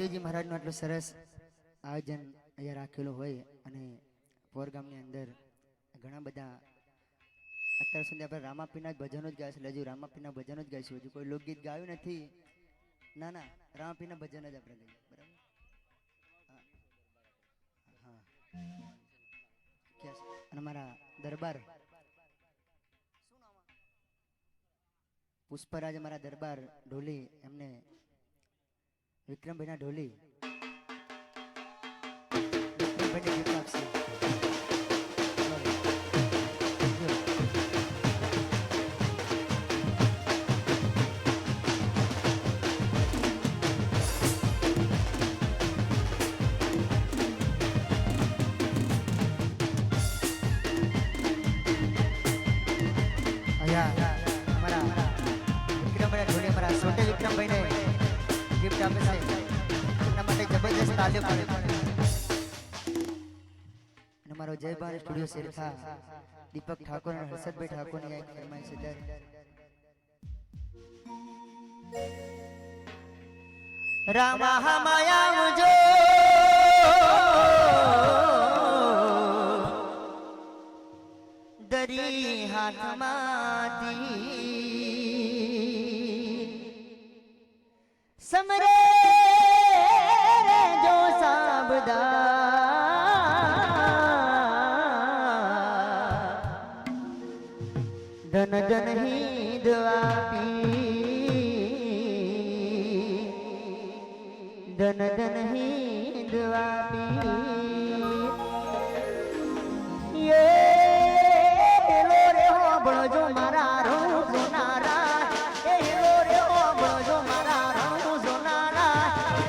મોતીજી મહારાજનું આટલું સરસ આયોજન અહીંયા રાખેલું હોય અને પોરગામની અંદર ઘણા બધા અત્યાર સુધી આપણે રામાપીના ભજનો જ ગાય છે. હજુ રામાપીના ભજનો જ ગાઈશું, હજુ કોઈ લોકગીત ગાયું નથી. ના ના, રામાપીના ભજન જ આપણે ગાઈએ, બરાબર? હા. અને મારા દરબાર પુષ્પરાજ, અમારા દરબાર ઢોલી, એમને વિક્રમભાઈના ઢોલી વિક્રમભાઈને ગીત આપશે. हमारो जय बार स्टूडियो सिरखा दीपक ठाकुर और हर्षद भाई ठाकुर ने एक फरमाइश है रामा हमाया मुझो दरी हाथ माती समरे जो साबदा धन धन ही दुआपी धन धन ही दुआपी ये लो रे हो बड़ो जो मारा रो सोनारा ये लो रे हो बड़ो जो मारा रो सोनारा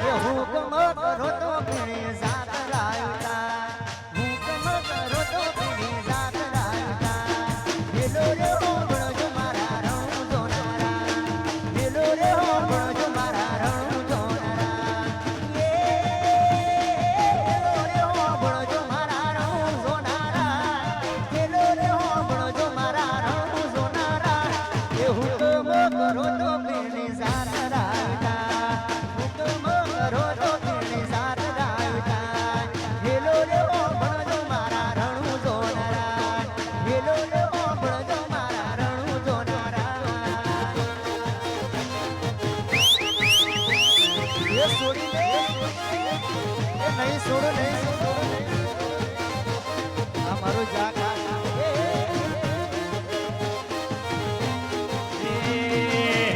ये हुक्म करो तो फिर साथ रायता हुक्म करो तो फिर साथ रायता ये लो रे हो बड़ो जो मारा रो सोनारा ये लो रे हो बड़ो जो मारा रो सोनारा ये लो रे हो बड़ो जो मारा रो सोनारा ये लो रे हो बड़ो जो मारा रो सोनारा ये हुक्म करो तो फिर साथ रायता हुक्म करो तो फिर साथ रायता ये लो रे हो बड़ो जो मारा रणु सोनारा ये लो रे हो बड़ो जो मारा रणु सोनारा ये छोड़ी दे ये नहीं छोड़ो नहीं हमारो जागा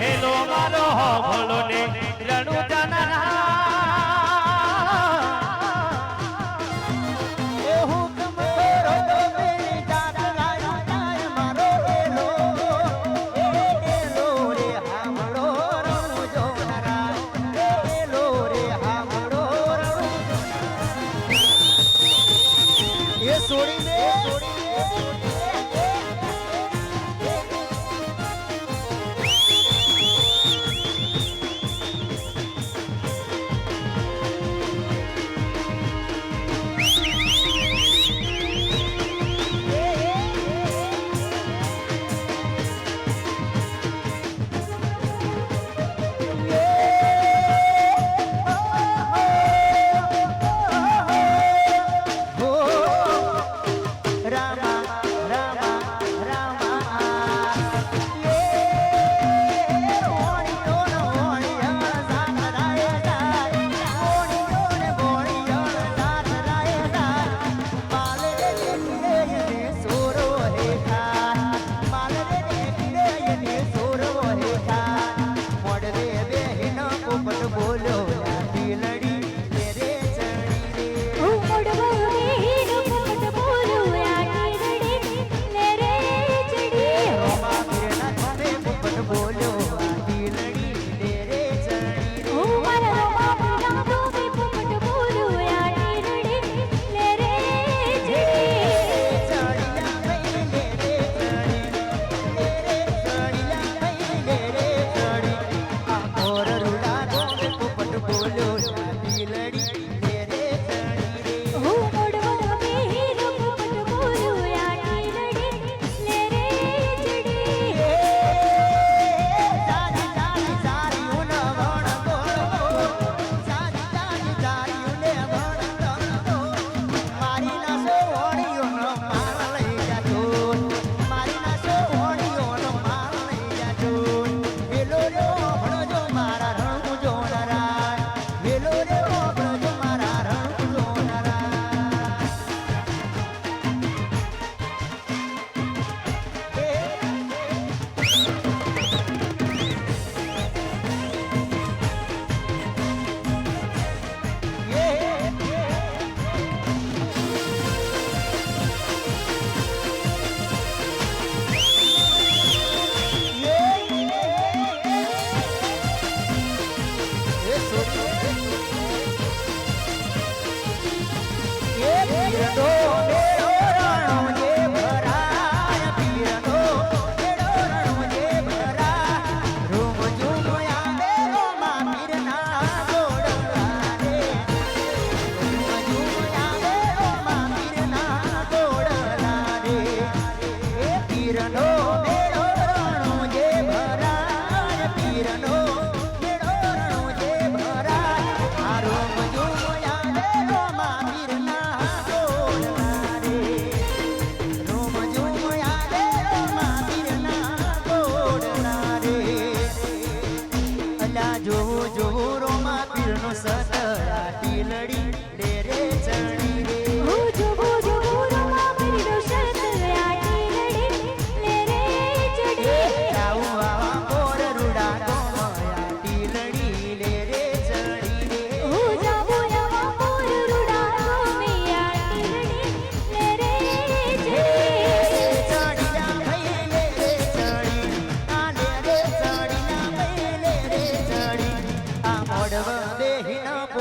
हेलो मारो हो भोलो ने रणु जाना ये हुक्म करो तो मेरी जात रायता मारो हेलो रे हमरो रणु जोनारा हेलो रे हमरो रणु ये सोड़ी दे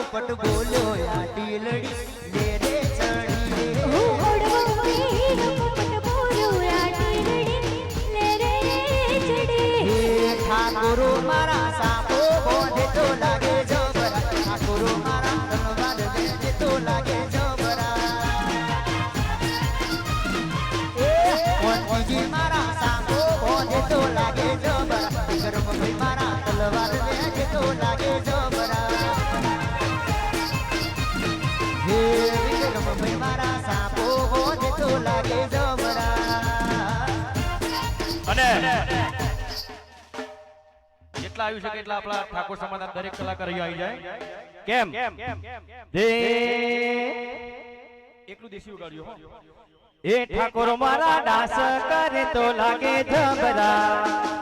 પોપટ બોલ્યો આ ટીલડી લે રે ચડી રે હું ઓડવો વીરો પોપટ બોલ્યો આ ટીલડી લે રે ચડી હે ઠાકોરો મારા સાપો બોધે તો લાગે જબરા ઠાકોરો મારા તલવાર વેચે તો લાગે જબરા એ કોંતીજી મારા સાપો બોધે તો લાગે જબરા ગરમભાઈ મારા તલવાર વેચે તો લાગે જબરા હે ગરમભાઈ મારા સાપો બોધે તો લાગે જબરા અને જેટલા આવી શકે એટલા આપણા ઠાકોર સમાજના દરેક કલાકાર અહીંયા આવી જાય કેમ દે એકલું દેશી ઉડાડ્યો હો એ ઠાકોર મારા ડાસ કરે તો લાગે જબરા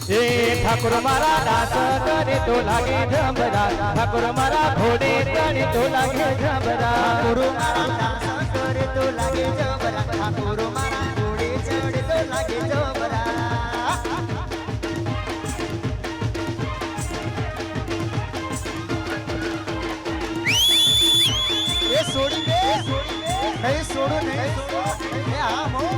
એ ઠાકોર મારા દાસ કરે તો લાગે જબરા ઠાકોર મારા ઘોડે ચડે તો લાગે જબરા ઠાકોરો મારા દાસ કરે તો લાગે જબરા ઠાકોરો મારા ઘોડે ચડે તો લાગે જબરા એ છોડી દે નહીં છોડો નહીં એ આમ હો